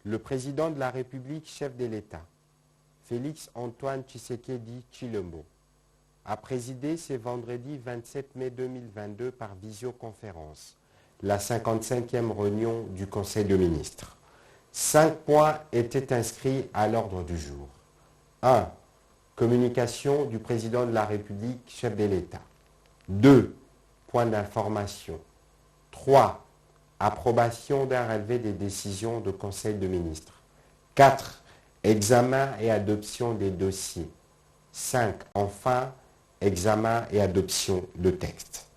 Le président de la République, chef de l'État, Félix Antoine Tshisekedi Tshilombo, a présidé ce vendredi 27 mai 2022 par visioconférence la 55e réunion du Conseil des ministres. 5 points étaient inscrits à l'ordre du jour. 1. Communication du président de la République, chef de l'État. 2. Point d'information. 3. Approbation d'un relevé des décisions du Conseil des ministres. 4. Examen et adoption des dossiers. 5. Enfin, examen et adoption de textes.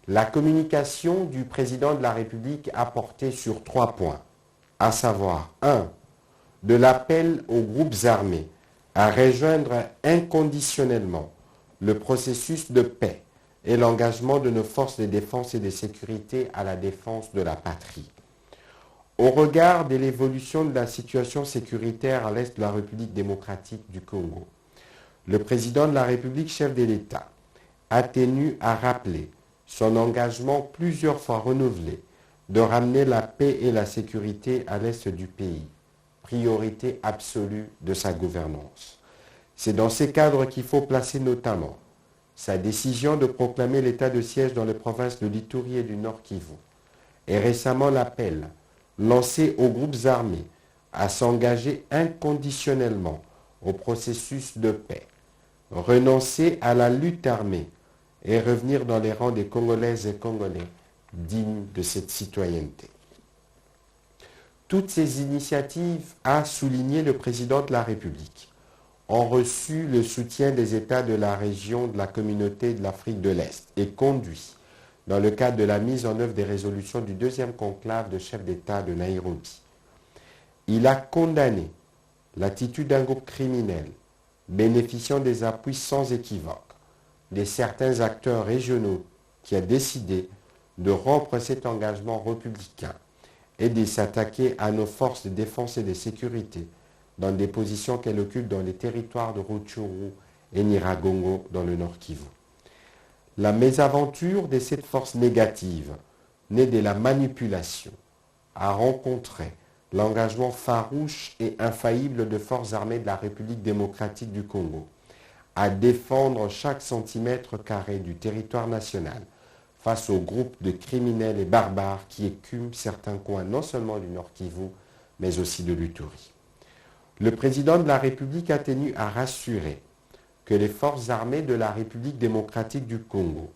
La communication du président de la République a porté sur 3 points, à savoir 1. De l'appel aux groupes armés à rejoindre inconditionnellement le processus de paix et l'engagement de nos forces de défense et de sécurité à la défense de la patrie. Au regard de l'évolution de la situation sécuritaire à l'est de la République démocratique du Congo, le président de la République, chef de l'État, a tenu à rappeler son engagement plusieurs fois renouvelé de ramener la paix et la sécurité à l'est du pays, priorité absolue de sa gouvernance. C'est dans ces cadres qu'il faut placer notamment sa décision de proclamer l'état de siège dans les provinces de l'Ituri et du Nord Kivu, et récemment l'appel lancé aux groupes armés à s'engager inconditionnellement au processus de paix, renoncer à la lutte armée et revenir dans les rangs des Congolaises et Congolais dignes de cette citoyenneté. Toutes ces initiatives, a souligné le président de la République, ont reçu le soutien des États de la région de la communauté de l'Afrique de l'Est et conduit dans le cadre de la mise en œuvre des résolutions du deuxième conclave de chefs d'État de Nairobi. Il a condamné l'attitude d'un groupe criminel bénéficiant des appuis sans équivoque de certains acteurs régionaux qui a décidé de rompre cet engagement républicain et de s'attaquer à nos forces de défense et de sécurité dans des positions qu'elles occupent dans les territoires de Rutshuru et Nyiragongo dans le Nord Kivu. La mésaventure de cette force négative, née de la manipulation, a rencontré l'engagement farouche et infaillible de forces armées de la République démocratique du Congo à défendre chaque centimètre carré du territoire national face aux groupes de criminels et barbares qui écument certains coins non seulement du Nord Kivu, mais aussi de l'Ituri. Le président de la République a tenu à rassurer que les forces armées de la République démocratique du Congo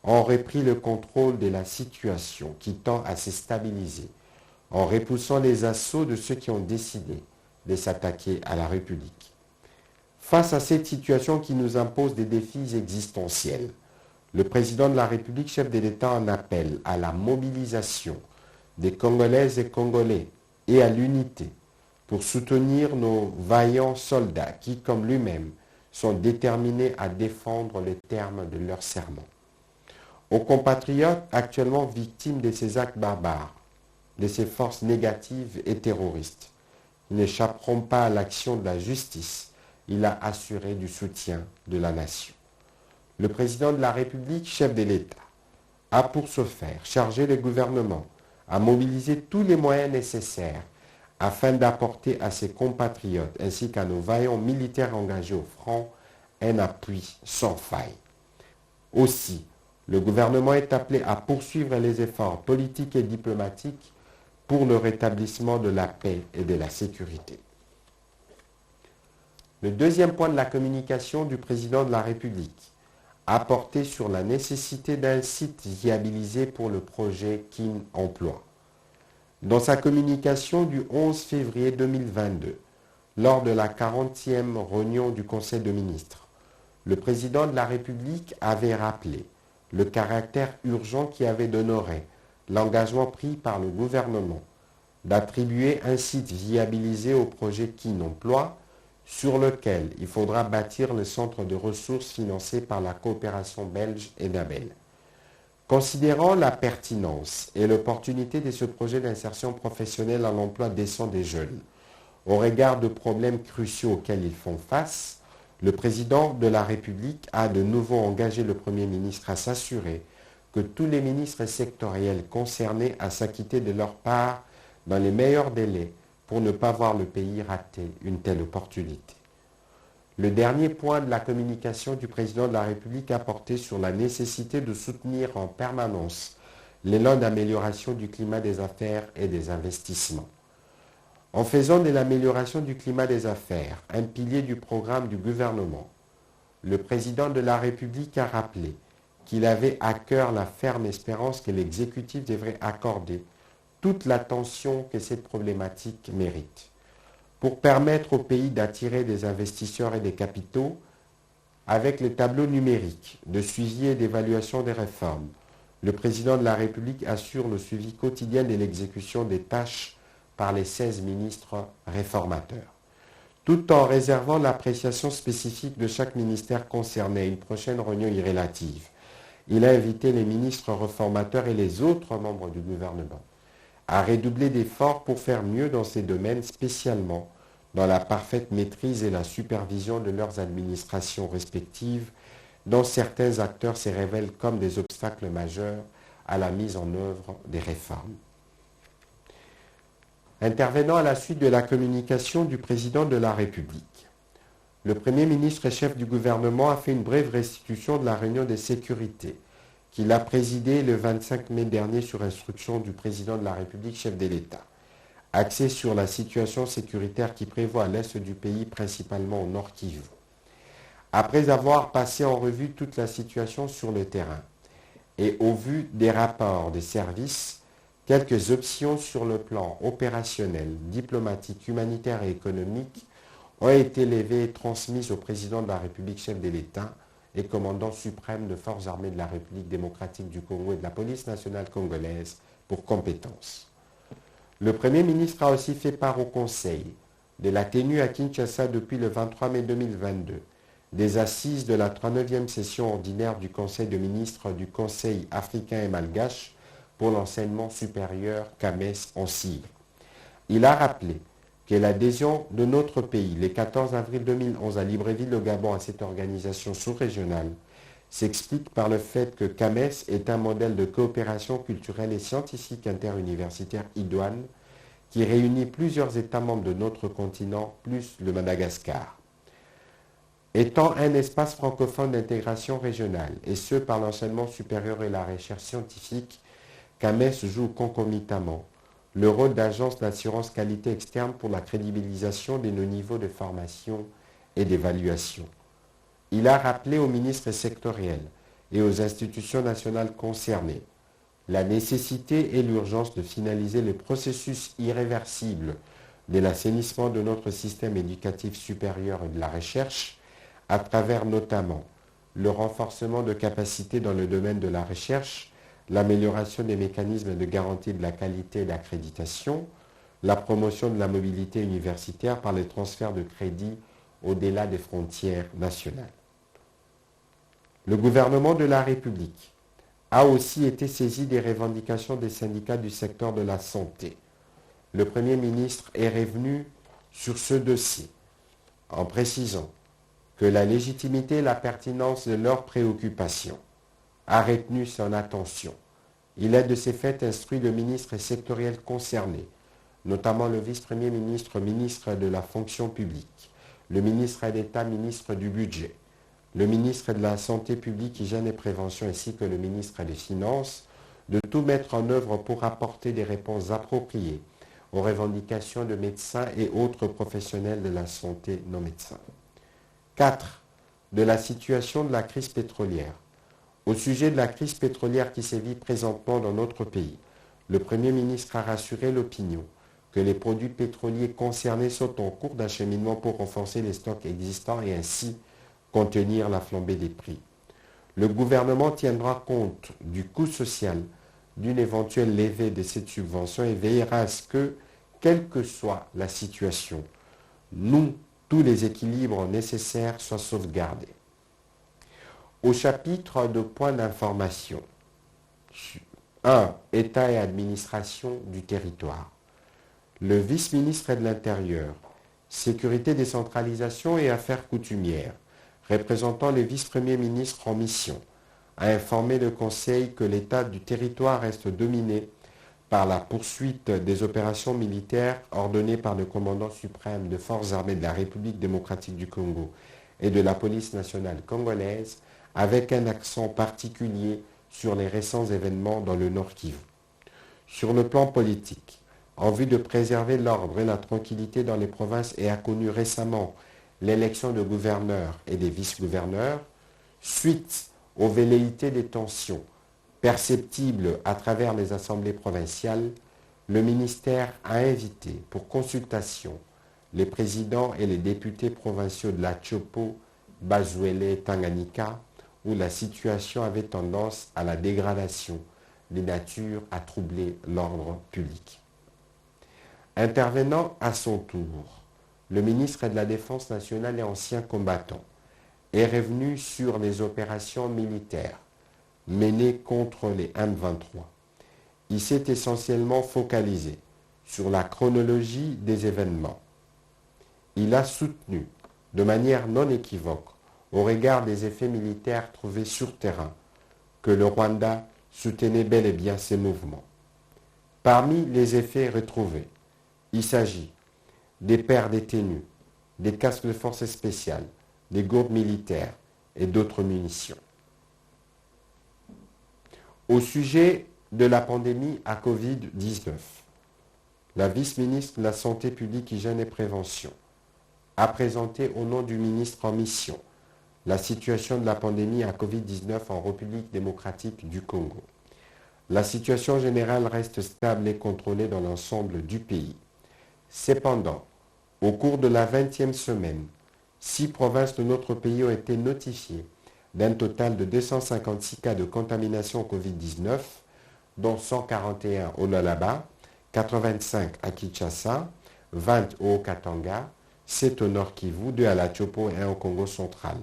ont repris le contrôle de la situation qui tend à se stabiliser en repoussant les assauts de ceux qui ont décidé de s'attaquer à la République. Face à cette situation qui nous impose des défis existentiels, le président de la République, chef de l'État, en appelle à la mobilisation des Congolaises et Congolais et à l'unité pour soutenir nos vaillants soldats qui, comme lui-même, sont déterminés à défendre les termes de leur serment. Aux compatriotes actuellement victimes de ces actes barbares, de ces forces négatives et terroristes, ils n'échapperont pas à l'action de la justice. Il a assuré du soutien de la nation. Le président de la République, chef de l'État, a pour ce faire chargé le gouvernement à mobiliser tous les moyens nécessaires afin d'apporter à ses compatriotes ainsi qu'à nos vaillants militaires engagés au front un appui sans faille. Aussi, le gouvernement est appelé à poursuivre les efforts politiques et diplomatiques pour le rétablissement de la paix et de la sécurité. Le deuxième point de la communication du président de la République a porté sur la nécessité d'un site viabilisé pour le projet Kin Emploi. Dans sa communication du 11 février 2022, lors de la 40e réunion du Conseil des ministres, le président de la République avait rappelé le caractère urgent qui avait d'honorer l'engagement pris par le gouvernement d'attribuer un site viabilisé au projet Kin Emploi sur lequel il faudra bâtir le centre de ressources financé par la coopération belge et d'Abel. Considérant la pertinence et l'opportunité de ce projet d'insertion professionnelle en emploi décent des jeunes, au regard de problèmes cruciaux auxquels ils font face, le président de la République a de nouveau engagé le Premier ministre à s'assurer que tous les ministres sectoriels concernés à s'acquitter de leur part dans les meilleurs délais pour ne pas voir le pays rater une telle opportunité. Le dernier point de la communication du président de la République a porté sur la nécessité de soutenir en permanence l'élan d'amélioration du climat des affaires et des investissements. En faisant de l'amélioration du climat des affaires un pilier du programme du gouvernement, le président de la République a rappelé qu'il avait à cœur la ferme espérance que l'exécutif devrait accorder toute l'attention que cette problématique mérite. Pour permettre au pays d'attirer des investisseurs et des capitaux, avec le tableau numérique de suivi et d'évaluation des réformes, le président de la République assure le suivi quotidien de l'exécution des tâches par les 16 ministres réformateurs. Tout en réservant l'appréciation spécifique de chaque ministère concerné à une prochaine réunion irrélative, il a invité les ministres réformateurs et les autres membres du gouvernement à redoubler d'efforts pour faire mieux dans ces domaines, spécialement dans la parfaite maîtrise et la supervision de leurs administrations respectives, dont certains acteurs se révèlent comme des obstacles majeurs à la mise en œuvre des réformes. Intervenant à la suite de la communication du président de la République, le Premier ministre et chef du gouvernement a fait une brève restitution de la réunion de sécurité qu'il a présidée le 25 mai dernier sur instruction du président de la République, chef de l'État, axée sur la situation sécuritaire qui prévaut à l'est du pays, principalement au nord Kivu. Après avoir passé en revue toute la situation sur le terrain et au vu des rapports des services, quelques options sur le plan opérationnel, diplomatique, humanitaire et économique ont été levées et transmises au président de la République, chef de l'État et commandant suprême de forces armées de la République démocratique du Congo et de la police nationale congolaise pour compétence. Le Premier ministre a aussi fait part au Conseil de la tenue à Kinshasa depuis le 23 mai 2022 des assises de la 39e session ordinaire du Conseil de ministres du Conseil africain et malgache pour l'enseignement supérieur CAMES en sigle. Il a rappelé que l'adhésion de notre pays, le 14 avril 2011 à Libreville, au Gabon, à cette organisation sous-régionale, s'explique par le fait que CAMES est un modèle de coopération culturelle et scientifique interuniversitaire idoine qui réunit plusieurs États membres de notre continent, plus le Madagascar. Étant un espace francophone d'intégration régionale, et ce par l'enseignement supérieur et la recherche scientifique, CAMES joue concomitamment le rôle d'agence d'assurance qualité externe pour la crédibilisation de nos niveaux de formation et d'évaluation. Il a rappelé aux ministres sectoriels et aux institutions nationales concernées la nécessité et l'urgence de finaliser le processus irréversible de l'assainissement de notre système éducatif supérieur et de la recherche, à travers notamment le renforcement de capacités dans le domaine de la recherche, l'amélioration des mécanismes de garantie de la qualité et d'accréditation, la promotion de la mobilité universitaire par les transferts de crédits au-delà des frontières nationales. Le gouvernement de la République a aussi été saisi des revendications des syndicats du secteur de la santé. Le Premier ministre est revenu sur ce dossier en précisant que la légitimité et la pertinence de leurs préoccupations a retenu son attention. Il a de ces faits instruit le ministre sectoriel concerné, notamment le vice-premier ministre, ministre de la fonction publique, le ministre d'État, ministre du budget, le ministre de la Santé publique, Hygiène et Prévention ainsi que le ministre des Finances, de tout mettre en œuvre pour apporter des réponses appropriées aux revendications de médecins et autres professionnels de la santé non médecins. 4. De la situation de la crise pétrolière. Au sujet de la crise pétrolière qui sévit présentement dans notre pays, le Premier ministre a rassuré l'opinion que les produits pétroliers concernés sont en cours d'acheminement pour renforcer les stocks existants et ainsi contenir la flambée des prix. Le gouvernement tiendra compte du coût social d'une éventuelle levée de cette subvention et veillera à ce que, quelle que soit la situation, tous les équilibres nécessaires soient sauvegardés. Au chapitre de points d'information, 1. État et administration du territoire. Le vice-ministre de l'Intérieur, Sécurité, décentralisation et affaires coutumières, représentant les vice-premiers ministres en mission, a informé le Conseil que l'état du territoire reste dominé par la poursuite des opérations militaires ordonnées par le commandant suprême des forces armées de la République démocratique du Congo et de la police nationale congolaise, avec un accent particulier sur les récents événements dans le Nord Kivu. Sur le plan politique, en vue de préserver l'ordre et la tranquillité dans les provinces et a connu récemment l'élection de gouverneurs et des vice-gouverneurs, suite aux velléités des tensions perceptibles à travers les assemblées provinciales, le ministère a invité pour consultation les présidents et les députés provinciaux de la Chopo, Bazuele et Tanganyika, où la situation avait tendance à la dégradation, de nature à troubler l'ordre public. Intervenant à son tour, le ministre de la Défense nationale et ancien combattant est revenu sur les opérations militaires menées contre les M23. Il s'est essentiellement focalisé sur la chronologie des événements. Il a soutenu de manière non équivoque, au regard des effets militaires trouvés sur terrain, que le Rwanda soutenait bel et bien ces mouvements. Parmi les effets retrouvés, il s'agit des paires détenues, des casques de forces spéciales, des gourdes militaires et d'autres munitions. Au sujet de la pandémie à Covid-19, la vice-ministre de la Santé publique, Hygiène et Prévention a présenté au nom du ministre en mission la situation de la pandémie à Covid-19 en République démocratique du Congo. La situation générale reste stable et contrôlée dans l'ensemble du pays. Cependant, au cours de la 20e semaine, 6 provinces de notre pays ont été notifiées d'un total de 256 cas de contamination au Covid-19, dont 141 au Lualaba, 85 à Kinshasa, 20 au Haut-Katanga, 7 au Nord Kivu, 2 à la Chopo et 1 au Congo central.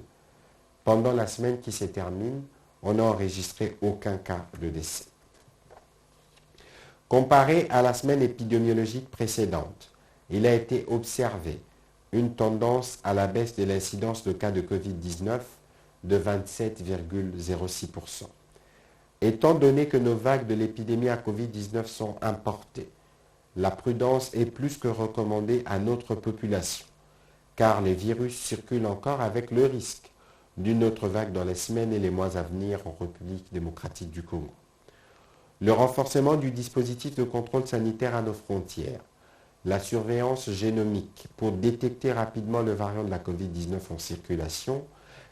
Pendant la semaine qui se termine, on n'a enregistré aucun cas de décès. Comparé à la semaine épidémiologique précédente, il a été observé une tendance à la baisse de l'incidence de cas de Covid-19 de 27,06%. Étant donné que nos vagues de l'épidémie à Covid-19 sont importées, la prudence est plus que recommandée à notre population, car les virus circulent encore avec le risque d'une autre vague dans les semaines et les mois à venir en République démocratique du Congo. Le renforcement du dispositif de contrôle sanitaire à nos frontières, la surveillance génomique pour détecter rapidement le variant de la Covid-19 en circulation,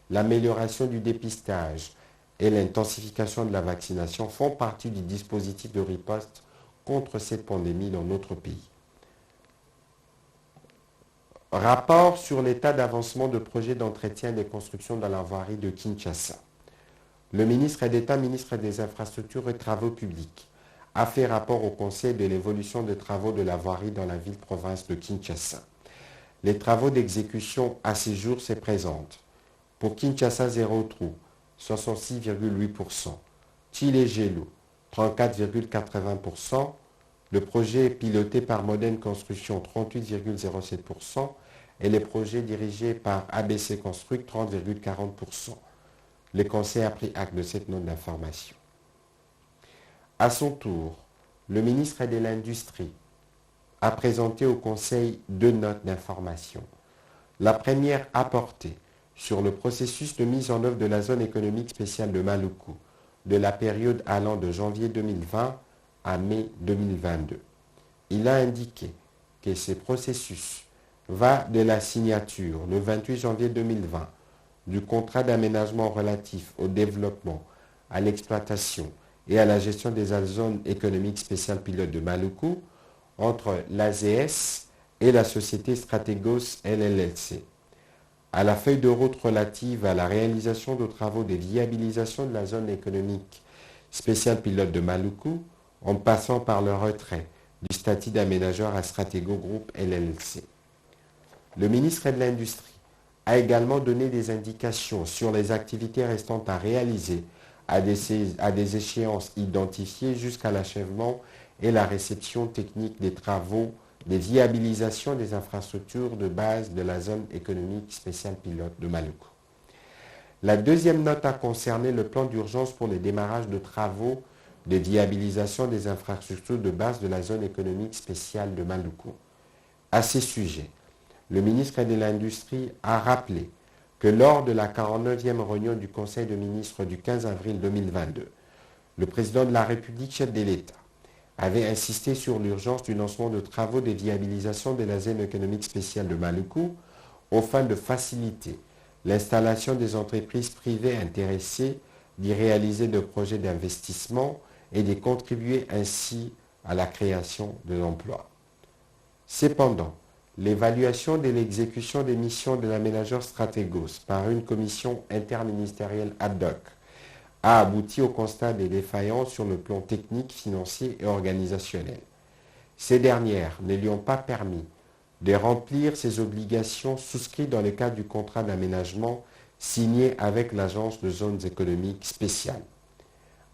l'amélioration du dépistage et l'intensification de la vaccination font partie du dispositif de riposte contre cette pandémie dans notre pays. Rapport sur l'état d'avancement de projets d'entretien des constructions dans la voirie de Kinshasa. Le ministre d'État, ministre des Infrastructures et Travaux publics, a fait rapport au Conseil de l'évolution des travaux de la voirie dans la ville-province de Kinshasa. Les travaux d'exécution à ce jour se présentent. Pour Kinshasa 0 trou, 66,8%. Tchilé-Gélou, 34,80%. Le projet est piloté par Modène Construction, 38,07%. Et les projets dirigés par ABC Construct, 30,40%. Le Conseil a pris acte de cette note d'information. À son tour, le ministre de l'Industrie a présenté au Conseil 2 notes d'information. La première a porté sur le processus de mise en œuvre de la zone économique spéciale de Maluku, de la période allant de janvier 2020 à mai 2022. Il a indiqué que ce processus va de la signature le 28 janvier 2020 du contrat d'aménagement relatif au développement, à l'exploitation et à la gestion des zones économiques spéciales pilotes de Maluku entre l'AZS et la société Stratégos LLC, à la feuille de route relative à la réalisation de travaux de viabilisation de la zone économique spéciale pilote de Maluku, en passant par le retrait du statut d'aménageur à Stratego Group LLC. Le ministre de l'Industrie a également donné des indications sur les activités restantes à réaliser à des échéances identifiées jusqu'à l'achèvement et la réception technique des travaux de viabilisation des infrastructures de base de la zone économique spéciale pilote de Maluku. La deuxième note a concerné le plan d'urgence pour le démarrage de travaux de viabilisation des infrastructures de base de la zone économique spéciale de Maluku. À ces sujets, le ministre de l'Industrie a rappelé que lors de la 49e réunion du Conseil de ministres du 15 avril 2022, le président de la République, chef de l'État, avait insisté sur l'urgence du lancement de travaux de viabilisation de la zone économique spéciale de Maluku aux fins de faciliter l'installation des entreprises privées intéressées d'y réaliser des projets d'investissement et de contribuer ainsi à la création de l'emploi. Cependant, l'évaluation de l'exécution des missions de l'aménageur Stratégos par une commission interministérielle ad hoc a abouti au constat des défaillances sur le plan technique, financier et organisationnel. Ces dernières ne lui ont pas permis de remplir ses obligations souscrites dans le cadre du contrat d'aménagement signé avec l'Agence de zones économiques spéciales.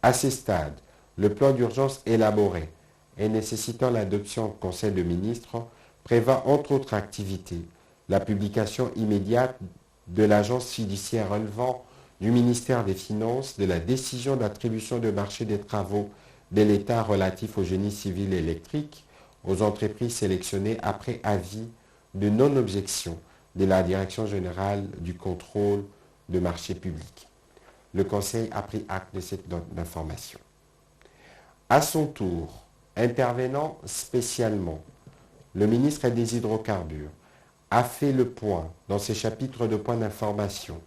À ce stade, le plan d'urgence élaboré et nécessitant l'adoption au Conseil de ministres prévoit entre autres activités la publication immédiate de l'agence fiduciaire relevant du ministère des Finances de la décision d'attribution de marché des travaux de l'État relatifs au génie civil et électrique aux entreprises sélectionnées après avis de non-objection de la Direction générale du contrôle de marché public. Le Conseil a pris acte de cette note d'information. À son tour, intervenant spécialement, le ministre des Hydrocarbures a fait le point dans ses chapitres de points d'information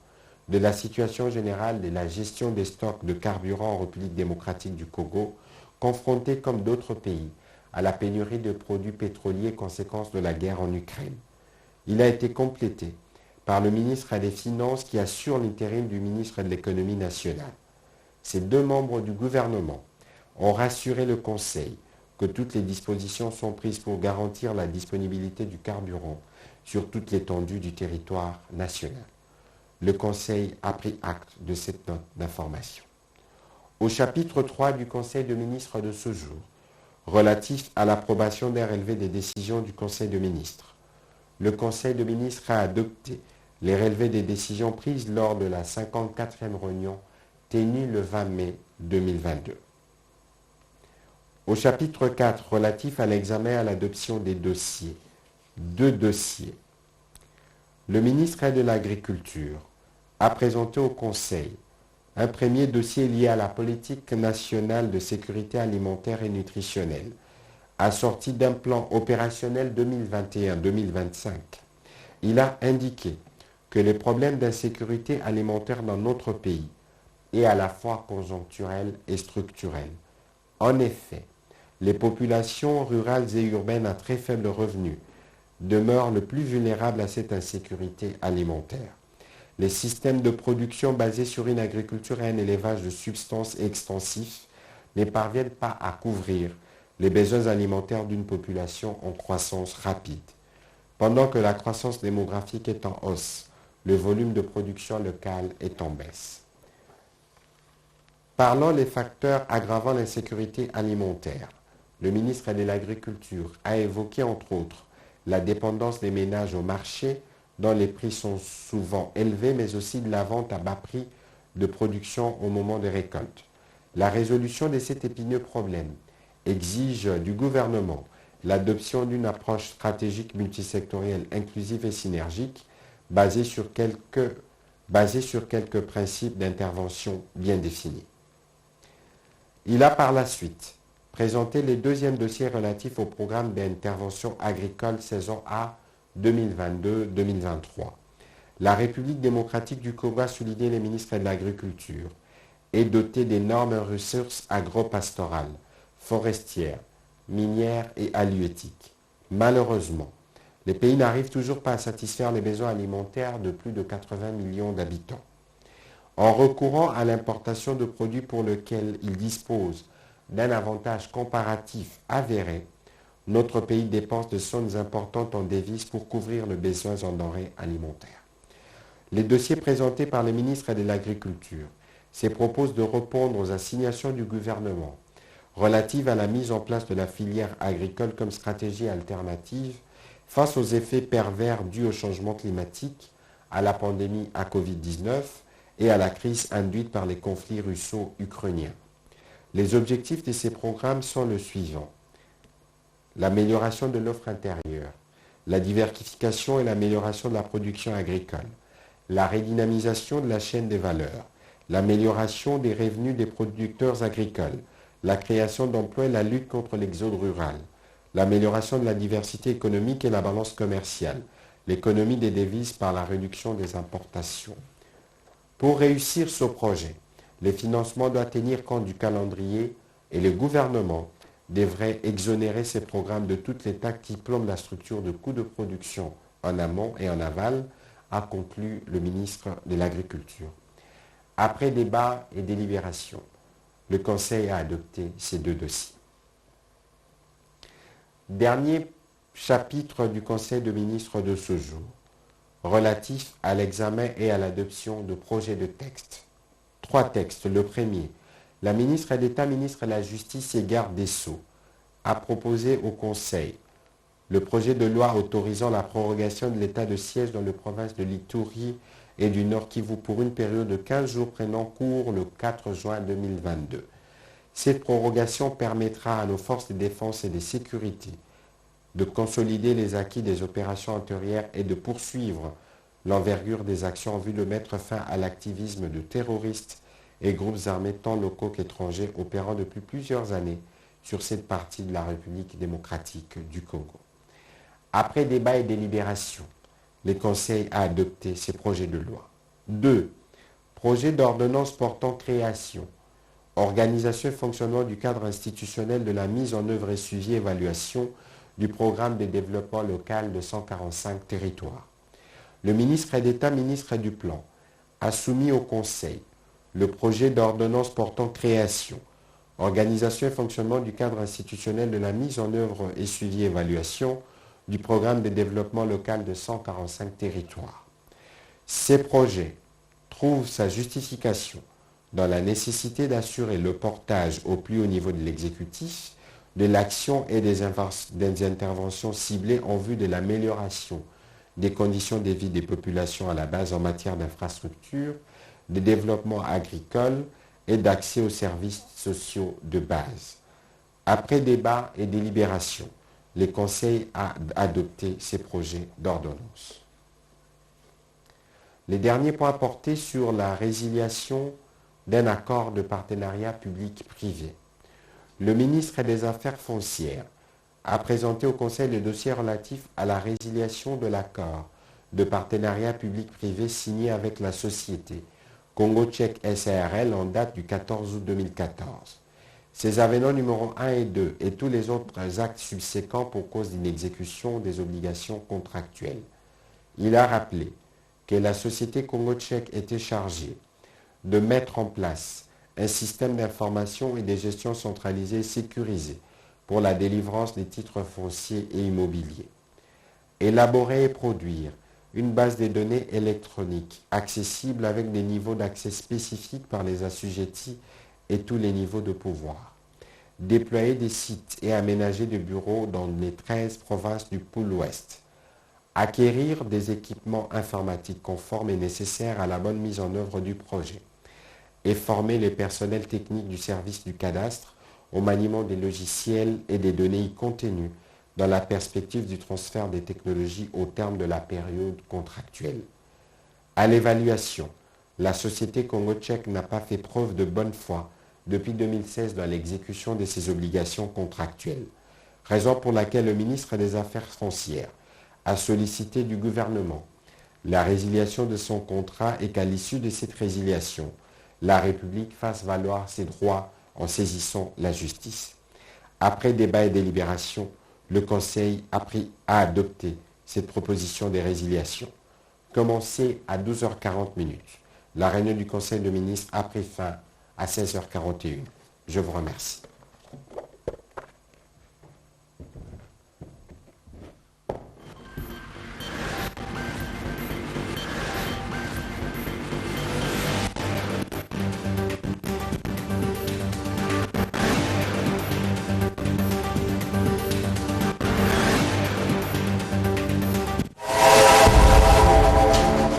de la situation générale de la gestion des stocks de carburant en République démocratique du Congo, confronté comme d'autres pays à la pénurie de produits pétroliers conséquence de la guerre en Ukraine. Il a été complété par le ministre des Finances qui assure l'intérim du ministre de l'Économie nationale. Ces deux membres du gouvernement ont rassuré le Conseil que toutes les dispositions sont prises pour garantir la disponibilité du carburant sur toute l'étendue du territoire national. Le Conseil a pris acte de cette note d'information. Au chapitre 3 du Conseil de ministres de ce jour, relatif à l'approbation des relevés des décisions du Conseil de ministres, le Conseil de ministres a adopté les relevés des décisions prises lors de la 54e réunion tenue le 20 mai 2022. Au chapitre 4 relatif à l'examen et à l'adoption des dossiers, deux dossiers, le ministre de l'Agriculture a présenté au Conseil un premier dossier lié à la politique nationale de sécurité alimentaire et nutritionnelle, assorti d'un plan opérationnel 2021-2025. Il a indiqué que les problèmes d'insécurité alimentaire dans notre pays est à la fois conjoncturel et structurel. En effet, les populations rurales et urbaines à très faible revenu demeurent le plus vulnérables à cette insécurité alimentaire. Les systèmes de production basés sur une agriculture et un élevage de substances extensifs ne parviennent pas à couvrir les besoins alimentaires d'une population en croissance rapide. Pendant que la croissance démographique est en hausse, le volume de production locale est en baisse. Parlant des facteurs aggravant l'insécurité alimentaire, le ministre de l'Agriculture a évoqué entre autres la dépendance des ménages au marché dont les prix sont souvent élevés, mais aussi de la vente à bas prix de production au moment des récoltes. La résolution de cet épineux problème exige du gouvernement l'adoption d'une approche stratégique multisectorielle inclusive et synergique basée sur quelques principes d'intervention bien définis. Il a par la suite présenté les deuxièmes dossiers relatifs au programme d'intervention agricole saison A 2022-2023. La République démocratique du Congo a souligné les ministres de l'Agriculture et doté d'énormes ressources agro-pastorales, forestières, minières et halieutiques. Malheureusement, les pays n'arrivent toujours pas à satisfaire les besoins alimentaires de plus de 80 millions d'habitants. En recourant à l'importation de produits pour lesquels ils disposent d'un avantage comparatif avéré, notre pays dépense de sommes importantes en devises pour couvrir les besoins en denrées alimentaires. Les dossiers présentés par le ministre de l'Agriculture se proposent de répondre aux assignations du gouvernement relatives à la mise en place de la filière agricole comme stratégie alternative face aux effets pervers dus au changement climatique, à la pandémie à Covid-19 et à la crise induite par les conflits russo-ukrainiens. Les objectifs de ces programmes sont le suivant. L'amélioration de l'offre intérieure, la diversification et l'amélioration de la production agricole, la redynamisation de la chaîne des valeurs, l'amélioration des revenus des producteurs agricoles, la création d'emplois et la lutte contre l'exode rural, l'amélioration de la diversité économique et la balance commerciale, l'économie des devises par la réduction des importations. Pour réussir ce projet, le financement doit tenir compte du calendrier et le gouvernement devrait exonérer ces programmes de toutes les taxes qui plombent la structure de coûts de production en amont et en aval, a conclu le ministre de l'Agriculture. Après débat et délibération, le Conseil a adopté ces deux dossiers. Dernier chapitre du Conseil de ministres de ce jour, relatif à l'examen et à l'adoption de projets de textes. 3 textes. Le premier, la ministre d'État, ministre de la Justice et garde des Sceaux, a proposé au Conseil le projet de loi autorisant la prorogation de l'état de siège dans les provinces de l'Ituri et du Nord Kivu pour une période de 15 jours prenant cours le 4 juin 2022. Cette prorogation permettra à nos forces de défense et de sécurité de consolider les acquis des opérations antérieures et de poursuivre l'envergure des actions en vue de mettre fin à l'activisme de terroristes et groupes armés tant locaux qu'étrangers opérant depuis plusieurs années sur cette partie de la République démocratique du Congo. Après débat et délibération, le Conseil a adopté ces projets de loi. 2. Projet d'ordonnance portant création, organisation et fonctionnement du cadre institutionnel de la mise en œuvre et suivi et évaluation du programme de développement local de 145 territoires. Le ministre d'État, ministre du Plan, a soumis au Conseil le projet d'ordonnance portant création, organisation et fonctionnement du cadre institutionnel de la mise en œuvre et suivi et évaluation du programme de développement local de 145 territoires. Ces projets trouvent sa justification dans la nécessité d'assurer le portage au plus haut niveau de l'exécutif de l'action et des interventions ciblées en vue de l'amélioration des conditions de vie des populations à la base en matière d'infrastructures, de développement agricole et d'accès aux services sociaux de base. Après débat et délibération, le Conseil a adopté ces projets d'ordonnance. Les derniers points portés sur la résiliation d'un accord de partenariat public-privé. Le ministre des Affaires foncières a présenté au Conseil le dossier relatif à la résiliation de l'accord de partenariat public-privé signé avec la société Congo Tchèque SARL en date du 14 août 2014. Ces avenants numéro 1 et 2 et tous les autres actes subséquents pour cause d'inexécution des obligations contractuelles. Il a rappelé que la société Congo Tchèque était chargée de mettre en place un système d'information et de gestion centralisée et sécurisé pour la délivrance des titres fonciers et immobiliers. Élaborer et produire une base de données électroniques accessible avec des niveaux d'accès spécifiques par les assujettis et tous les niveaux de pouvoir. Déployer des sites et aménager des bureaux dans les 13 provinces du pôle ouest. Acquérir des équipements informatiques conformes et nécessaires à la bonne mise en œuvre du projet. Et former les personnels techniques du service du cadastre au maniement des logiciels et des données y contenues dans la perspective du transfert des technologies au terme de la période contractuelle. À l'évaluation, la société Congo Tchèque n'a pas fait preuve de bonne foi depuis 2016 dans l'exécution de ses obligations contractuelles, raison pour laquelle le ministre des Affaires foncières a sollicité du gouvernement la résiliation de son contrat et qu'à l'issue de cette résiliation, la République fasse valoir ses droits en saisissant la justice. Après débat et délibération, le Conseil a adopté cette proposition de résiliation. Commencée à 12h40. La réunion du Conseil de ministres a pris fin à 16h41. Je vous remercie.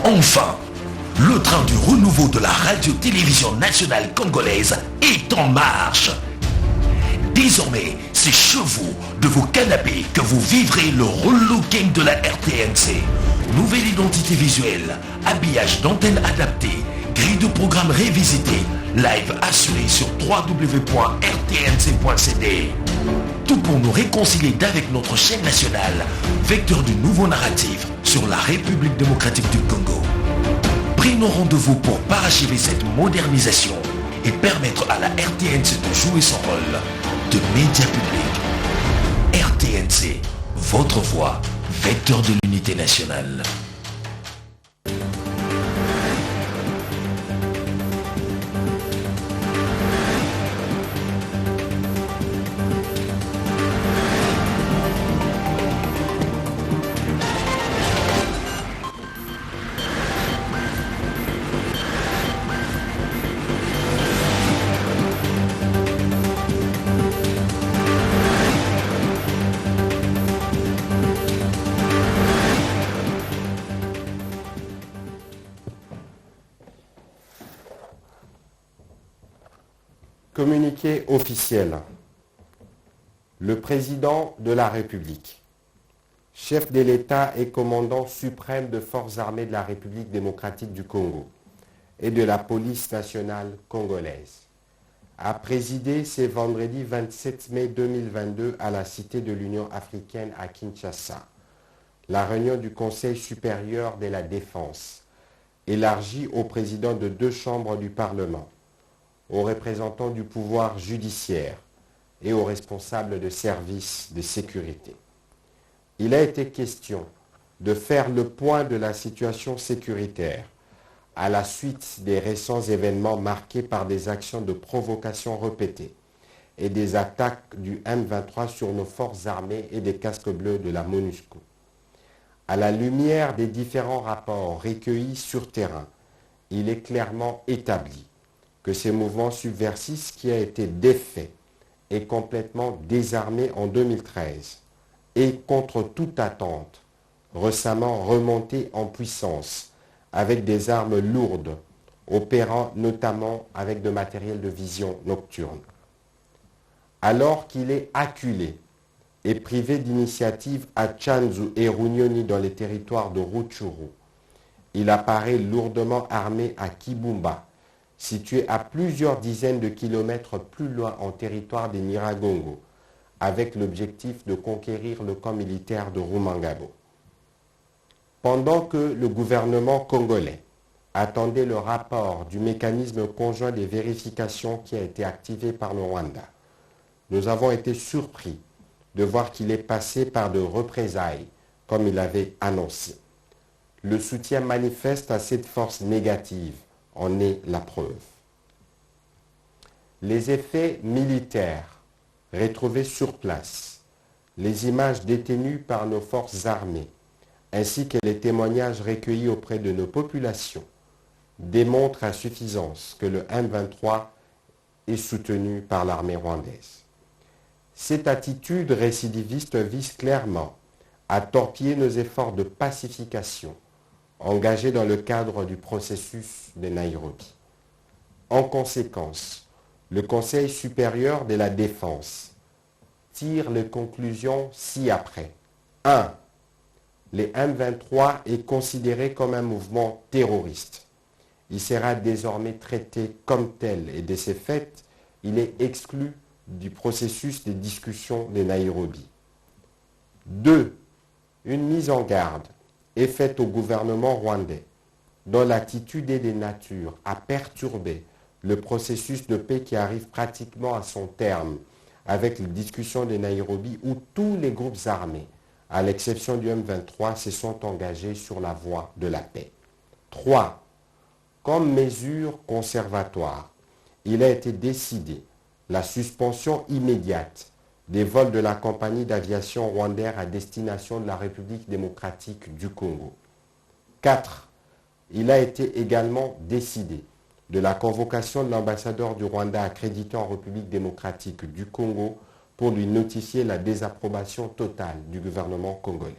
Enfin, Le train du renouveau de la radio-télévision nationale congolaise est en marche. Désormais, c'est chez vous, de vos canapés, que vous vivrez le relooking de la RTNC. Nouvelle identité visuelle, habillage d'antenne adapté, grille de programme révisité, live assuré sur www.rtnc.cd. Tout pour nous réconcilier d'avec notre chaîne nationale, vecteur du nouveau narratif sur la République démocratique du Congo. Prenons rendez-vous pour parachever cette modernisation et permettre à la RTNC de jouer son rôle de média public. RTNC, votre voix, vecteur de l'unité nationale. Communiqué officiel. Le président de la République, chef de l'État et commandant suprême des forces armées de la République démocratique du Congo et de la police nationale congolaise, a présidé ce vendredi 27 mai 2022 à la Cité de l'Union africaine à Kinshasa la réunion du Conseil supérieur de la défense, élargie aux présidents de 2 chambres du Parlement, aux représentants du pouvoir judiciaire et aux responsables de services de sécurité. Il a été question de faire le point de la situation sécuritaire à la suite des récents événements marqués par des actions de provocation répétées et des attaques du M23 sur nos forces armées et des casques bleus de la MONUSCO. À la lumière des différents rapports recueillis sur terrain, il est clairement établi que ces mouvements subversifs qui a été défait et complètement désarmé en 2013 et contre toute attente, récemment remonté en puissance avec des armes lourdes, opérant notamment avec de matériel de vision nocturne. Alors qu'il est acculé et privé d'initiative à Tchanzu et Runyoni dans les territoires de Rutshuru, il apparaît lourdement armé à Kibumba, situé à plusieurs dizaines de kilomètres plus loin en territoire des Nyiragongo, avec l'objectif de conquérir le camp militaire de Rumangabo. Pendant que le gouvernement congolais attendait le rapport du mécanisme conjoint des vérifications qui a été activé par le Rwanda, nous avons été surpris de voir qu'il est passé par de représailles, comme il avait annoncé. Le soutien manifeste à cette force négative en est la preuve. Les effets militaires retrouvés sur place, les images détenues par nos forces armées, ainsi que les témoignages recueillis auprès de nos populations, démontrent à suffisance que le M23 est soutenu par l'armée rwandaise. Cette attitude récidiviste vise clairement à torpiller nos efforts de pacification engagés dans le cadre du processus de Nairobi. En conséquence, le Conseil supérieur de la défense tire les conclusions ci-après. 1. Le M23 est considéré comme un mouvement terroriste. Il sera désormais traité comme tel et de ce fait, il est exclu du processus de discussion de Nairobi. 2. Une mise en garde est faite au gouvernement rwandais, dont l'attitude est de nature à perturber le processus de paix qui arrive pratiquement à son terme avec les discussions de Nairobi où tous les groupes armés, à l'exception du M23, se sont engagés sur la voie de la paix. 3. Comme mesure conservatoire, il a été décidé la suspension immédiate des vols de la compagnie d'aviation rwandaise à destination de la République démocratique du Congo. 4. Il a été également décidé de la convocation de l'ambassadeur du Rwanda accrédité en République démocratique du Congo pour lui notifier la désapprobation totale du gouvernement congolais.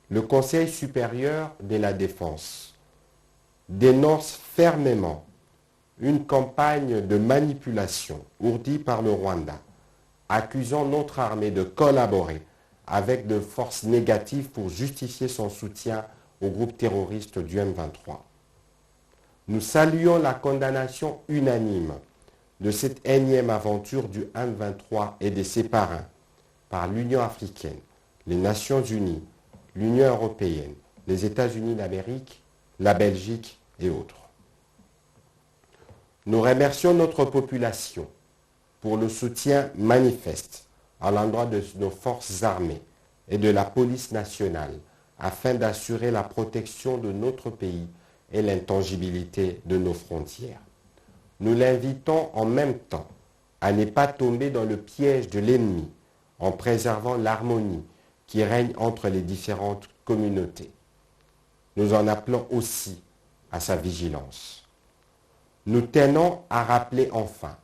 Le Conseil supérieur de la défense dénonce fermement une campagne de manipulation ourdie par le Rwanda, accusant notre armée de collaborer avec de forces négatives pour justifier son soutien au groupe terroriste du M23. Nous saluons la condamnation unanime de cette énième aventure du M23 et de ses parrains par l'Union africaine, les Nations unies, l'Union européenne, les États-Unis d'Amérique, la Belgique et autres. Nous remercions notre population pour le soutien manifeste à l'endroit de nos forces armées et de la police nationale afin d'assurer la protection de notre pays et l'intangibilité de nos frontières. Nous l'invitons en même temps à ne pas tomber dans le piège de l'ennemi en préservant l'harmonie qui règne entre les différentes communautés. Nous en appelons aussi à sa vigilance. Nous tenons à rappeler enfin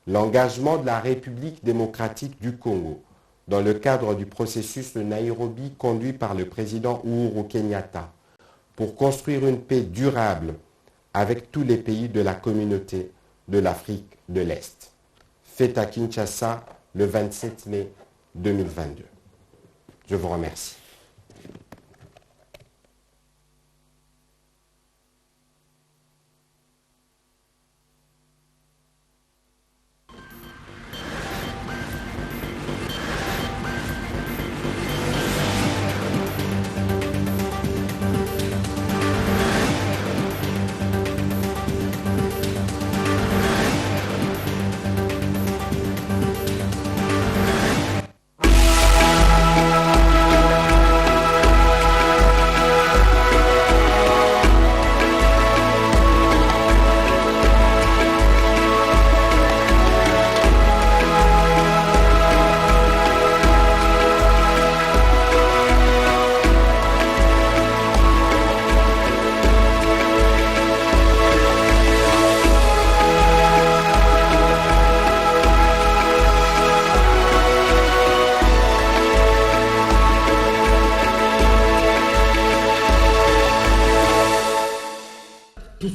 l'engagement de la République démocratique du Congo dans le cadre du processus de Nairobi conduit par le président Uhuru Kenyatta pour construire une paix durable avec tous les pays de la communauté de l'Afrique de l'Est. Fait à Kinshasa le 27 mai 2022. Je vous remercie.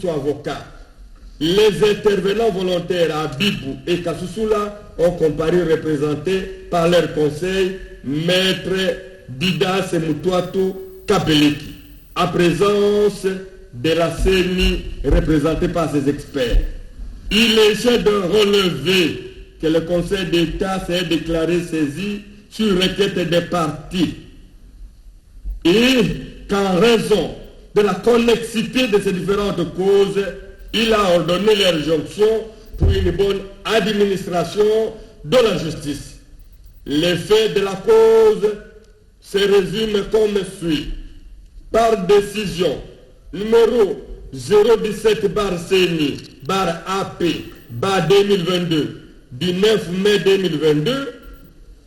Avocats. Les intervenants volontaires à Bibou et Kassusula ont comparu représentés par leur conseil, Maître Didas Mutwatu Kabeleki, à présence de la CENI représentée par ses experts. Il est de relever que le Conseil d'État s'est déclaré saisi sur requête des partis et qu'en raison de la connexité de ces différentes causes, il a ordonné l'injonction pour une bonne administration de la justice. Les faits de la cause se résument comme suit. Par décision numéro 017-CENI-AP-2022 du 9 mai 2022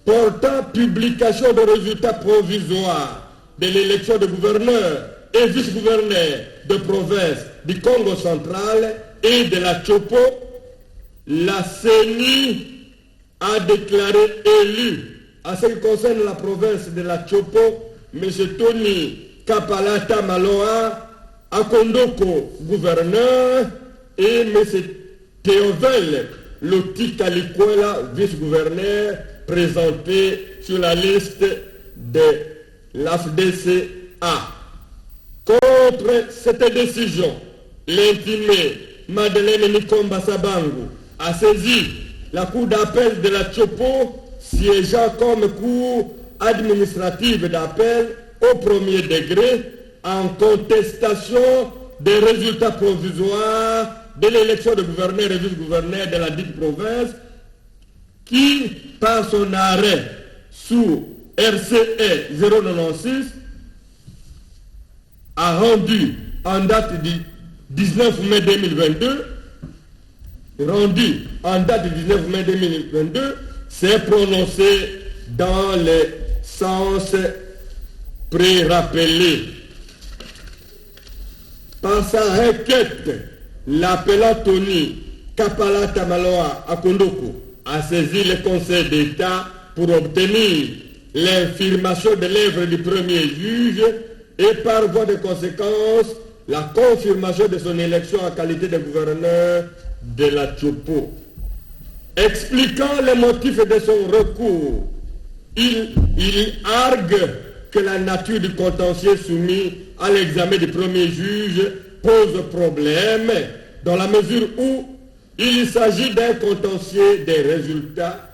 portant publication de résultats provisoires de l'élection de gouverneurs et vice-gouverneur de province du Congo central et de la Chopo, la CENI a déclaré élu, en ce qui concerne la province de la Chopo, M. Tony Kapalata Maloa Akondoko, gouverneur, et M. Théovel Loti Kalikwela, vice-gouverneur, présenté sur la liste de l'AFDCA. Contre cette décision, l'intimé Madeleine Nikomba Sabangu a saisi la cour d'appel de la Chopo, siégeant comme cour administrative d'appel au premier degré en contestation des résultats provisoires de l'élection de gouverneur et vice-gouverneur de la dite province qui, par son arrêt sous RCE 096, a rendu en date du 19 mai 2022, s'est prononcé dans le sens pré-rappelé. Par sa requête, l'appelant Tony Kapalata Maloa Akondoko a saisi le Conseil d'État pour obtenir l'infirmation de l'œuvre du premier juge et par voie de conséquence, la confirmation de son élection en qualité de gouverneur de la Tchopo. Expliquant les motifs de son recours, il argue que la nature du contentieux soumis à l'examen du premier juge pose problème dans la mesure où il s'agit d'un contentieux des résultats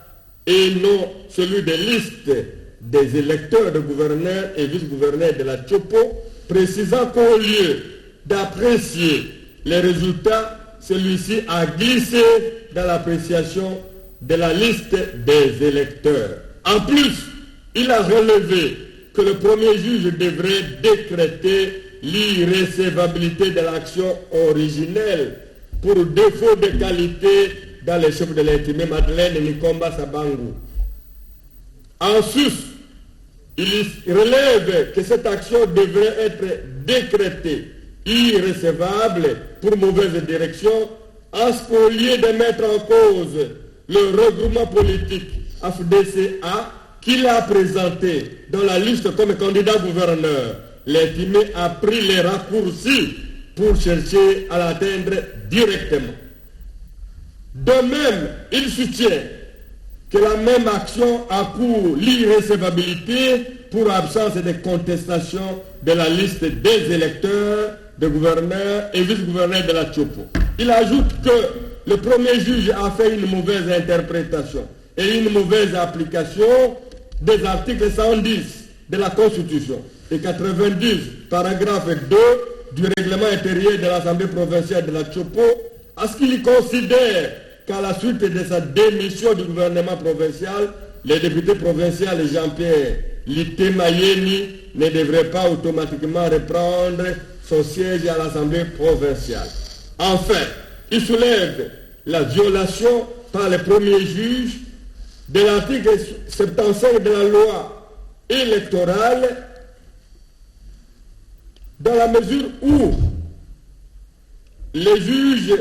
et non celui des listes des électeurs de gouverneurs et vice-gouverneurs de la Tchopo, précisant qu'au lieu d'apprécier les résultats, celui-ci a glissé dans l'appréciation de la liste des électeurs. En plus, il a relevé que le premier juge devrait décréter l'irrécevabilité de l'action originelle pour défaut de qualité dans les chefs de l'intimé Madeleine et Nikomba Sabangu. En sus, il relève que cette action devrait être décrétée irrécevable pour mauvaise direction, en ce qu'au lieu de mettre en cause le regroupement politique AFDCA qu'il a présenté dans la liste comme candidat gouverneur, l'intimé a pris les raccourcis pour chercher à l'atteindre directement. De même, il soutient que la même action a pour l'irrécevabilité pour absence de contestation de la liste des électeurs, de gouverneurs et vice-gouverneurs de la Tchopo. Il ajoute que le premier juge a fait une mauvaise interprétation et une mauvaise application des articles 110 de la Constitution et 90, paragraphe 2 du règlement intérieur de l'Assemblée provinciale de la Tchopo, à ce qu'il considère qu'à la suite de sa démission du gouvernement provincial, le député provincial Jean-Pierre Litemayeni ne devrait pas automatiquement reprendre son siège à l'Assemblée provinciale. Enfin, il soulève la violation par le premier juge de l'article 75 de la loi électorale dans la mesure où les juges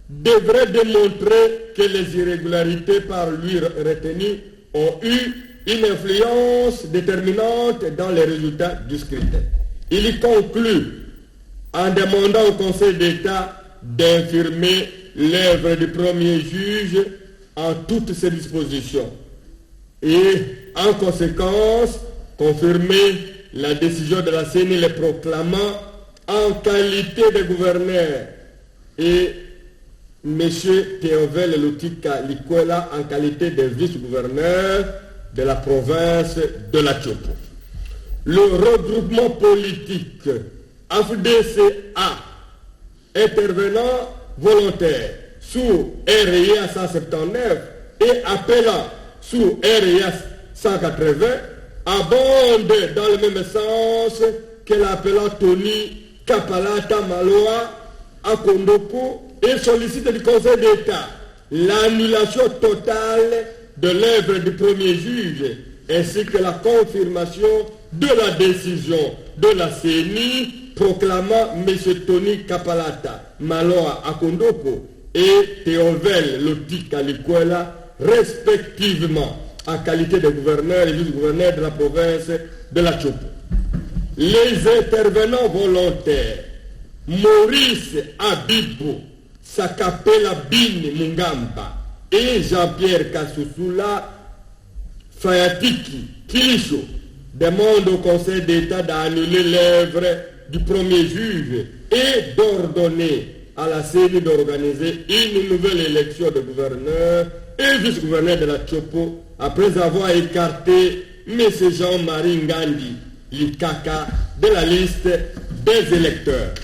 devraient démontrer que les irrégularités par lui retenues ont eu une influence déterminante dans les résultats du scrutin. Il y conclut en demandant au Conseil d'État d'infirmer l'œuvre du premier juge en toutes ses dispositions et en conséquence confirmer la décision de la CENI le proclamant en qualité de gouverneur et M. Théovel Lutika Likwela en qualité de vice-gouverneur de la province de la Tchopo. Le regroupement politique AFDCA intervenant volontaire sous RIA 179 et appelant sous RIA 180 abonde dans le même sens que l'appelant Tony Kapalata Maloa à Kondoko et sollicite du Conseil d'État l'annulation totale de l'œuvre du premier juge ainsi que la confirmation de la décision de la CENI proclamant M. Tony Kapalata Maloa à Kondoko et Théovel Lutika Likwela respectivement en qualité de gouverneur et vice-gouverneur de la province de la Tchopo. Les intervenants volontaires Maurice Abibou, Sakapela Bini Mungamba et Jean-Pierre Kassoussoula Fayatiki Kilisho demandent au Conseil d'État d'annuler l'œuvre du premier juge et d'ordonner à la CENI d'organiser une nouvelle élection de gouverneur et vice-gouverneur de la Tchopo après avoir écarté M. Jean-Marie Ngandi Likaka de la liste des électeurs.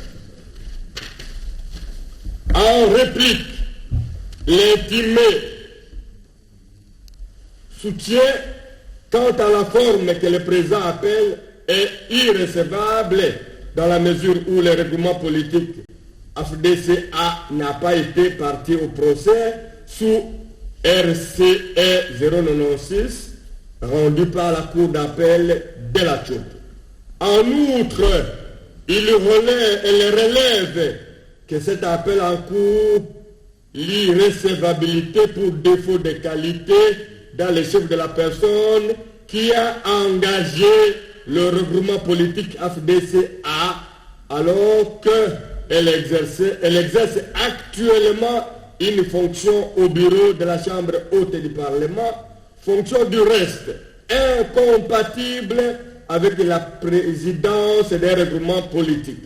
En réplique, l'intimé soutient quant à la forme que le président appelle est irrécevable dans la mesure où le règlement politique AFDCA n'a pas été parti au procès sous RCE 096 rendu par la Cour d'appel de la Tchopo. En outre, il relève que cet appel en cours l'irrécevabilité pour défaut de qualité dans les chefs de la personne qui a engagé le regroupement politique AFDCA alors qu'elle exerce actuellement une fonction au bureau de la Chambre haute du Parlement, fonction du reste incompatible avec la présidence des regroupements politiques.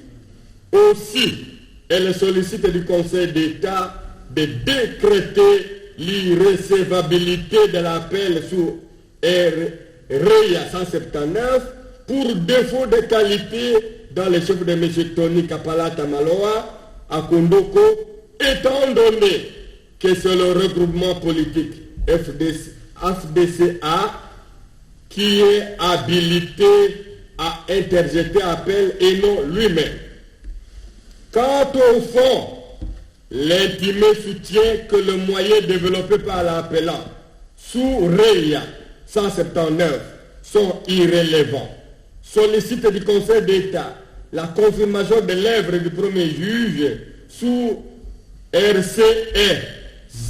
Aussi, elle sollicite du Conseil d'État de décréter l'irrecevabilité de l'appel sous REIA 179 pour défaut de qualité dans le chef de M. Tony Kapalata Maloa à Kondoko, étant donné que c'est le regroupement politique FDCA qui est habilité à interjeter appel et non lui-même. Quant au fond, l'intimé soutient que le moyen développé par l'appelant sous REIA 179 sont irrélevants. Sollicite du Conseil d'État la confirmation de l'œuvre du premier juge sous RCE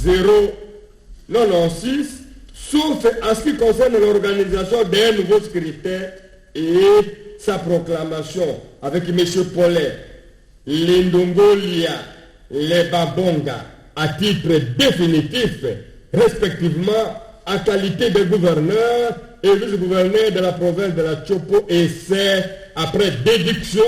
096, sauf en ce qui concerne l'organisation d'un nouveau scrutin et sa proclamation avec M. Paulet, les Ndongolia, les Babonga, à titre définitif, respectivement en qualité de gouverneur et vice-gouverneur de la province de la Chopo, et c'est après déduction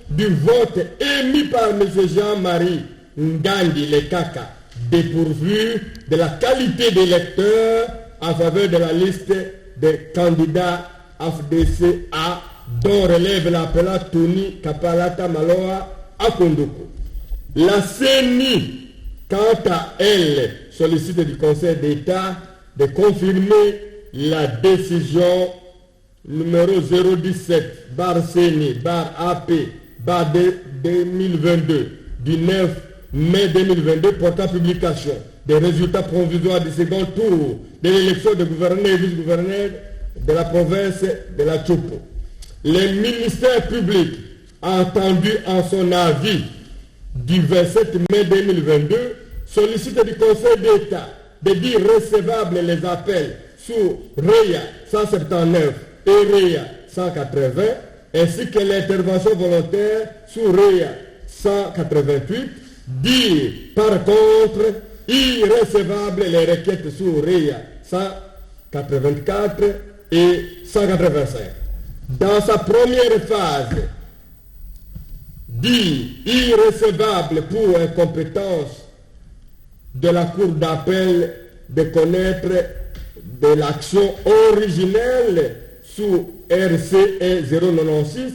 du vote émis par M. Jean-Marie Ngandi Lekaka, dépourvu de la qualité d'électeur en faveur de la liste des candidats FDCA dont relève l'appelant Tony Kapalata Maloa à Kondoko. La CENI, quant à elle, sollicite du Conseil d'État de confirmer la décision numéro 017/CENI/AP/2022 du 9 mai 2022 portant publication des résultats provisoires du second tour de l'élection de gouverneur et vice-gouverneur de la province de la Chopo. Le ministère public a entendu en son avis du 27 mai 2022 sollicite du Conseil d'État de dire recevables les appels sous REIA 179 et REIA 180, ainsi que l'intervention volontaire sous REIA 188, dire par contre irrecevables les requêtes sous REIA 184 et 185. Dans sa première phase, dit irrecevable pour incompétence de la Cour d'appel de connaître de l'action originelle sous RCE 096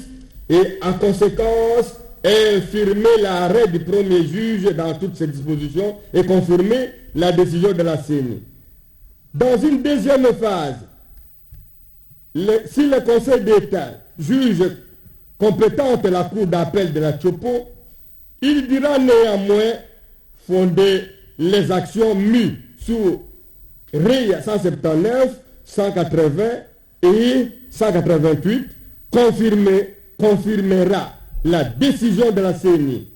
et en conséquence infirmer l'arrêt du premier juge dans toutes ses dispositions et confirmer la décision de la CENI. Dans une deuxième phase, si le Conseil d'État juge compétente la Cour d'appel de la Chopo, il dira néanmoins fonder les actions mises sous REIA 179, 180 et 188 confirmera la décision de la CENI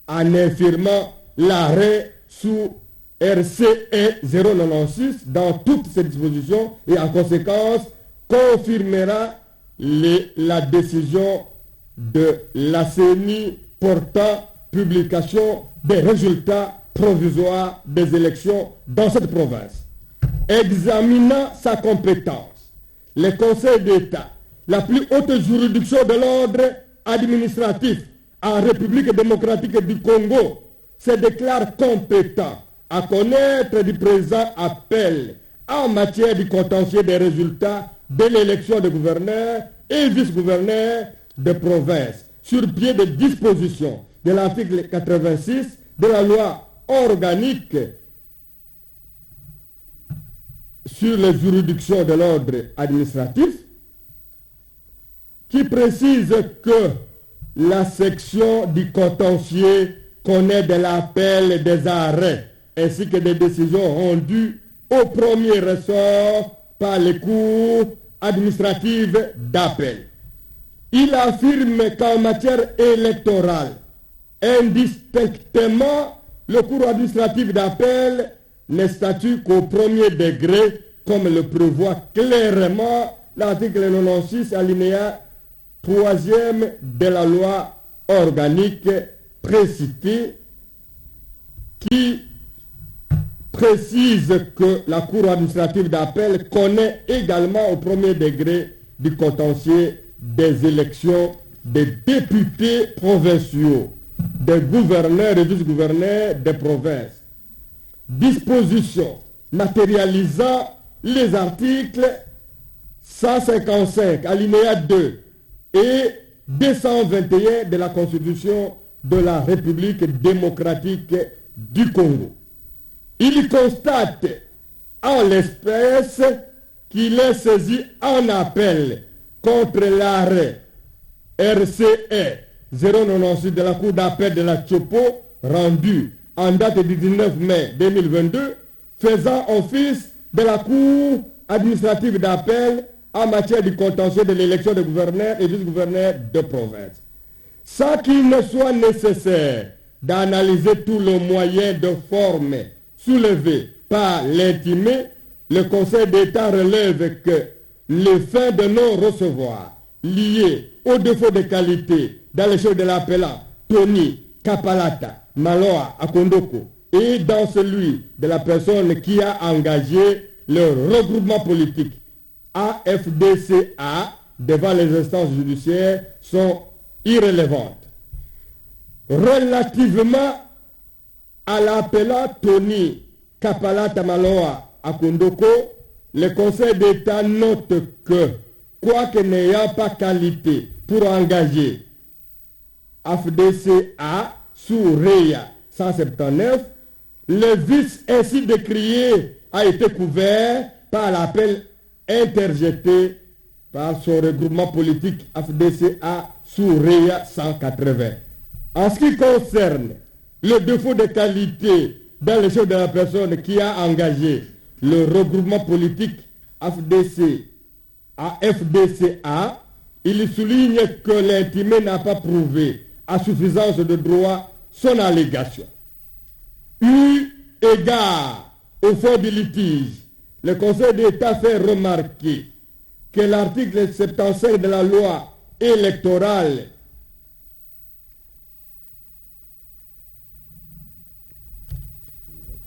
en infirmant l'arrêt sous RCE 096 dans toutes ses dispositions et en conséquence confirmera la décision de la CENI portant publication des résultats provisoires des élections dans cette province. Examinant sa compétence, le Conseil d'État, la plus haute juridiction de l'ordre administratif en République démocratique du Congo, se déclare compétent à connaître du présent appel en matière du contentieux des résultats de l'élection de gouverneur et vice-gouverneur de province, sur pied de disposition de l'article 86 de la loi organique sur les juridictions de l'ordre administratif, qui précise que la section du contentieux connaît de l'appel et des arrêts, ainsi que des décisions rendues au premier ressort par les cours administratives d'appel. Il affirme qu'en matière électorale, indistinctement, le cours administratif d'appel ne statue qu'au premier degré, comme le prévoit clairement l'article 96 alinéa 3e de la loi organique précité qui précise que la Cour administrative d'appel connaît également au premier degré du contentieux des élections des députés provinciaux, des gouverneurs et vice-gouverneurs des provinces. Dispositions matérialisant les articles 155, alinéa 2 et 221 de la Constitution de la République démocratique du Congo. Il constate en l'espèce qu'il est saisi en appel contre l'arrêt RCE 096 de la Cour d'appel de la Tchopo rendu en date du 19 mai 2022 faisant office de la Cour administrative d'appel en matière de contentieux de l'élection de gouverneurs et vice-gouverneurs de province. Sans qu'il ne soit nécessaire d'analyser tous les moyens de forme soulevés par l'intimé, le Conseil d'État relève que le fait de non-recevoir lié au défaut de qualité dans le chef de l'appelant Tony Kapalata Maloa Akondoko et dans celui de la personne qui a engagé le regroupement politique AFDCA devant les instances judiciaires sont irrélévantes. Relativement à l'appelant Tony Kapalata Maloa Akondoko, le Conseil d'État note que, quoique n'ayant pas qualité pour engager AFDCA sous REA 179, le vice ainsi décrié a été couvert par l'appel interjeté par son regroupement politique AFDCA sous REA 180. En ce qui concerne le défaut de qualité dans le chef de la personne qui a engagé le regroupement politique AFDCA, il souligne que l'intimé n'a pas prouvé à suffisance de droit son allégation. Eu égard au fond du litige, le Conseil d'État fait remarquer que l'article 75 de la loi électorale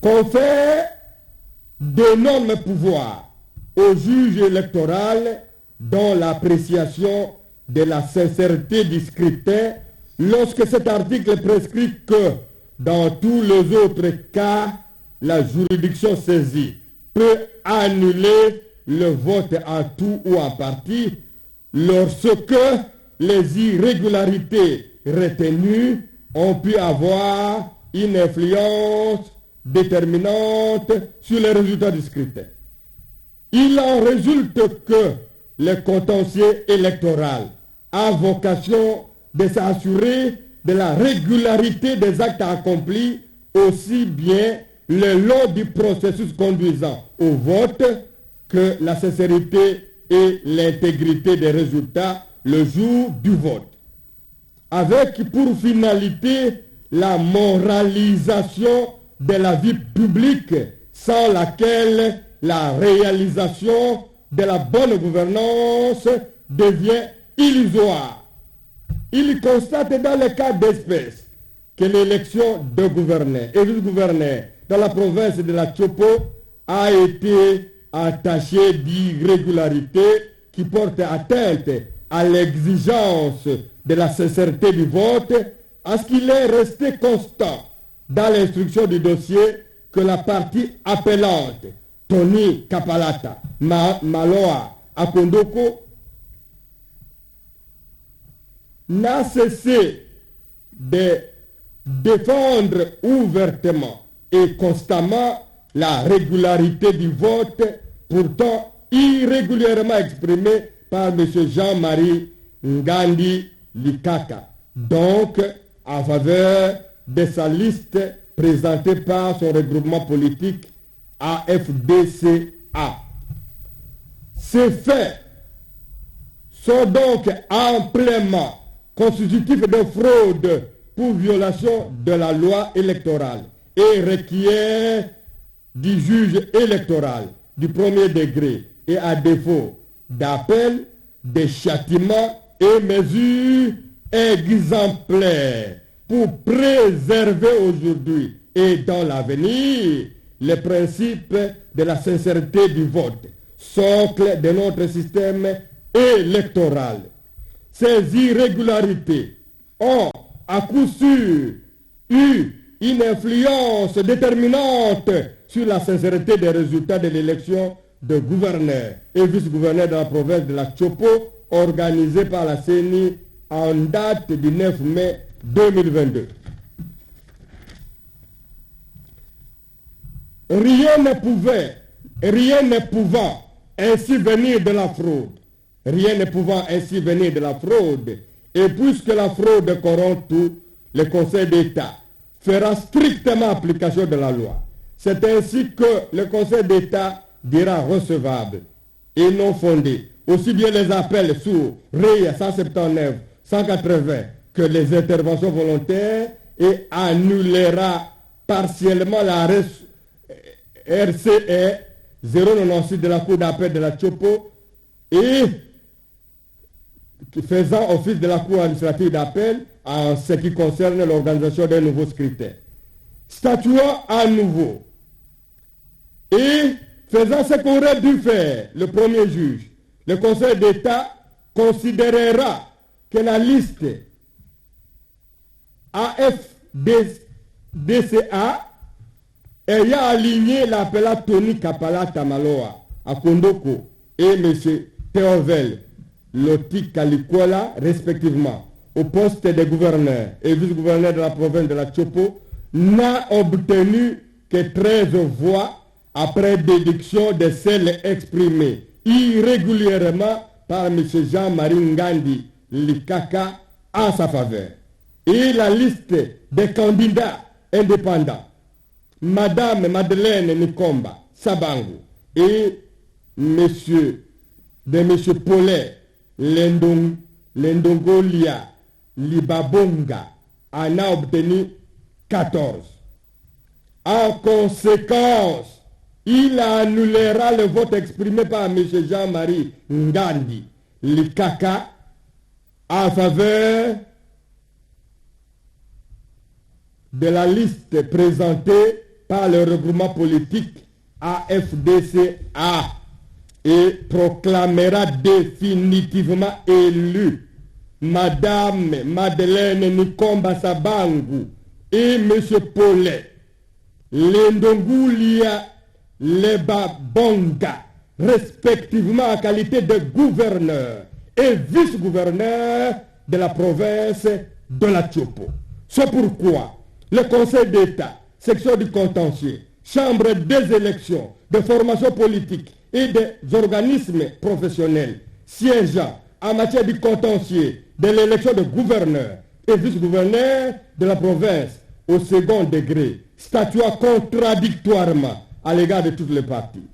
confère d'énormes pouvoirs au juge électoral dans l'appréciation de la sincérité du scrutin lorsque cet article prescrit que dans tous les autres cas, la juridiction saisie peut annuler le vote en tout ou en partie lorsque les irrégularités retenues ont pu avoir une influence déterminante sur les résultats du scrutin. Il en résulte que le contentieux électoral a vocation de s'assurer de la régularité des actes accomplis aussi bien le long du processus conduisant au vote que la sincérité et l'intégrité des résultats le jour du vote, avec pour finalité la moralisation de la vie publique sans laquelle la réalisation de la bonne gouvernance devient illusoire. Il constate dans le cas d'espèce que l'élection de gouverneurs et vice-gouverneurs dans la province de la Tchopo a été entachée d'irrégularités qui portent atteinte à l'exigence de la sincérité du vote, à ce qu'il est resté constant dans l'instruction du dossier que la partie appellante, Tony Kapalata Maloa Akondoko, n'a cessé de défendre ouvertement et constamment la régularité du vote, pourtant irrégulièrement exprimée par M. Jean-Marie Ngandi Likaka, donc en faveur de sa liste présentée par son regroupement politique AFDCA. Ces faits sont donc amplement constitutifs de fraude pour violation de la loi électorale et requiert du juge électoral du premier degré et à défaut d'appel, des châtiments et mesures exemplaire pour préserver aujourd'hui et dans l'avenir les principes de la sincérité du vote, socle de notre système électoral. Ces irrégularités ont à coup sûr eu une influence déterminante sur la sincérité des résultats de l'élection de gouverneur et vice-gouverneur de la province de la Chopo organisée par la CENI en date du 9 mai 2022. Rien ne pouvant ainsi venir de la fraude, et puisque la fraude corrompt tout, le Conseil d'État fera strictement application de la loi. C'est ainsi que le Conseil d'État dira recevable et non fondé aussi bien les appels sous REI 179, 180 que les interventions volontaires et annulera partiellement la RCE 096 de la Cour d'appel de la Chopo et faisant office de la Cour administrative d'appel en ce qui concerne l'organisation d'un nouveau scrutin. Statuant à nouveau et faisant ce qu'aurait dû faire le premier juge, le Conseil d'État considérera que la liste AFDCA ayant aligné l'appelant Tony Kapala Tamaloa à Kondoko et M. Théovel Loti Kalikola, respectivement, au poste de gouverneur et vice-gouverneur de la province de la Chopo, n'a obtenu que 13 voix après déduction de celles exprimées irrégulièrement par M. Jean-Marie Ngandi Likaka en sa faveur. Et la liste des candidats indépendants, Madame Madeleine Nikomba Sabangu et M. Paulet Lendongolia Libabonga en a obtenu 14. En conséquence, il annulera le vote exprimé par M. Jean-Marie Ngandi Likaka en faveur de la liste présentée par le regroupement politique AFDCA et proclamera définitivement élu Madame Madeleine Nikomba Sabangu et M. Paulet Lendongulia Lebabonga, respectivement en qualité de gouverneur et vice-gouverneur de la province de la Chopo. C'est pourquoi le Conseil d'État, section du contentieux, chambre des élections, de formation politique et des organismes professionnels siégeant en matière du contentieux de l'élection de gouverneur et vice-gouverneur de la province au second degré, statua contradictoirement à l'égard de toutes les parties.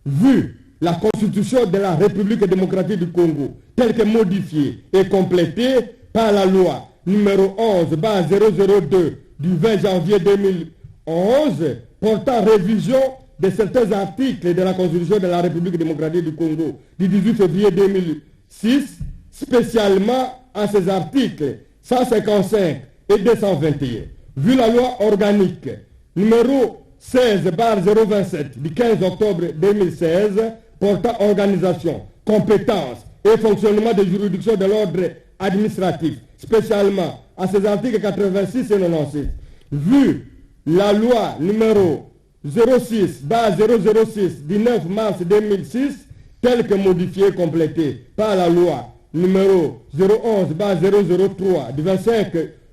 Vu la Constitution de la République démocratique du Congo telle que modifiée et complétée par la loi numéro 11/002 du 20 janvier 2011 portant révision de certains articles de la Constitution de la République démocratique du Congo du 18 février 2006, spécialement à ces articles 155 et 221. Vu la loi organique numéro 16/027 du 15 octobre 2016 portant organisation, compétences et fonctionnement des juridictions de l'ordre administratif, spécialement à ces articles 86 et 96. Vu la loi numéro 06/006 du 9 mars 2006, telle que modifiée et complétée par la loi numéro 011/003 du 25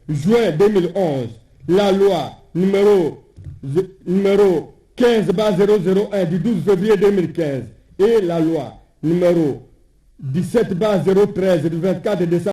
juin 2011, la loi numéro 15/001 du 12 février 2015 et la loi numéro 17/013 du 24 décembre